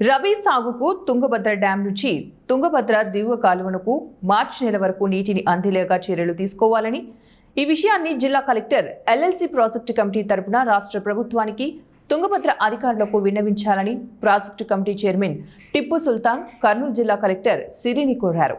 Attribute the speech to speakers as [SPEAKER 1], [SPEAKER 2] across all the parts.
[SPEAKER 1] రబీ సాగుకు తుంగభద్ర డ్యాం నుంచి తుంగభద్ర దిగువ కాలువనకు మార్చి నెల వరకు నీటిని అందేలాగా చర్యలు తీసుకోవాలని ఈ విషయాన్ని జిల్లా కలెక్టర్ ఎల్ఎల్సి ప్రాజెక్టు కమిటీ తరపున రాష్ట్ర ప్రభుత్వానికి తుంగభద్ర అధికారులకు విన్నవించాలని project committee chairman Tipu Sultan Kurnool జిల్లా కలెక్టర్ సిరిని కోరారు.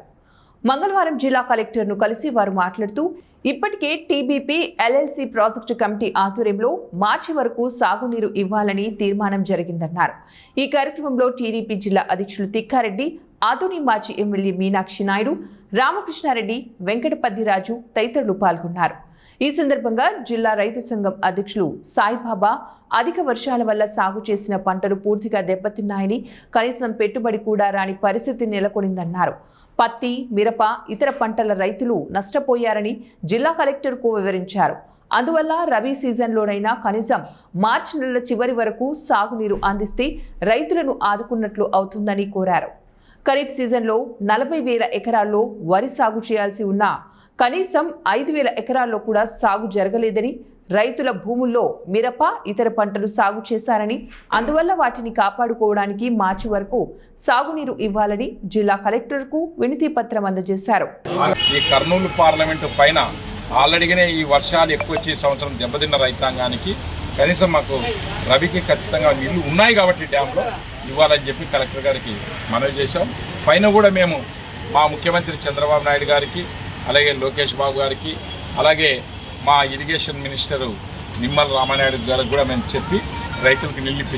[SPEAKER 1] మంగళవారం జిల్లా కలెక్టర్ను కలిసి వారు మాట్లాడుతూ ఇప్పటికే టీబీపీ ఎల్ఎల్సి ప్రాజెక్టు కమిటీ ఆధ్వర్యంలో మార్చి వరకు సాగునీరు ఇవ్వాలని తీర్మానం జరిగిందన్నారు. ఈ కార్యక్రమంలో టీడీపీ జిల్లా అధ్యక్షులు తిక్కారెడ్డి, ఆదోని మాజీ ఎమ్మెల్యే మీనాక్షి నాయుడు, రామకృష్ణారెడ్డి, వెంకటపద్దిరాజు తదితరులు పాల్గొన్నారు. ఈ సందర్భంగా జిల్లా రైతు సంఘం అధ్యక్షులు సాయిబాబా అధిక వర్షాల వల్ల సాగు చేసిన పంటలు పూర్తిగా దెబ్బతిన్నాయని, కనీసం పెట్టుబడి కూడా రాని పరిస్థితి నెలకొనిందన్నారు. పత్తి, మిరప, ఇతర పంటల రైతులు నష్టపోయారని జిల్లా కలెక్టర్కు వివరించారు. అందువల్ల రబీ సీజన్లోనైనా కనీసం మార్చి నెల చివరి వరకు సాగునీరు అందిస్తే రైతులను ఆదుకున్నట్లు అవుతుందని కోరారు. ఖరీఫ్ సీజన్లో 40,000 ఎకరాల్లో వరి సాగు చేయాల్సి ఉన్నా కనీసం 5,000 ఎకరాల్లో కూడా సాగు జరగలేదని, రైతుల భూముల్లో మిరప, ఇతర పంటలు సాగు చేశారని, అందువల్ల వాటిని కాపాడుకోవడానికి మార్చి వరకు సాగునీరు ఇవ్వాలని జిల్లా కలెక్టర్కు వినతి పత్రం అందజేశారు.
[SPEAKER 2] ఈ కర్నూలు పార్లమెంటు పైన ఆల్రెడీగానే ఈ వర్షాలు ఎక్కువ వచ్చే సంవత్సరం దెబ్బతిన్న రైతాంగానికి కనీసం మాకు రబీకి ఖచ్చితంగా నీళ్లు ఉన్నాయి కాబట్టి డ్యాంలో ఇవ్వాలని చెప్పి కలెక్టర్ గారికి మనవి చేశాం. పైన కూడా మేము మా ముఖ్యమంత్రి చంద్రబాబు నాయుడు గారికి, అలాగే లోకేష్ బాబు గారికి, అలాగే మా ఇరిగేషన్ మినిస్టరు నిమ్మల రామానాయుడు గారికి కూడా మేము చెప్పి రైతులకు నీళ్ళు ఇప్పించాం.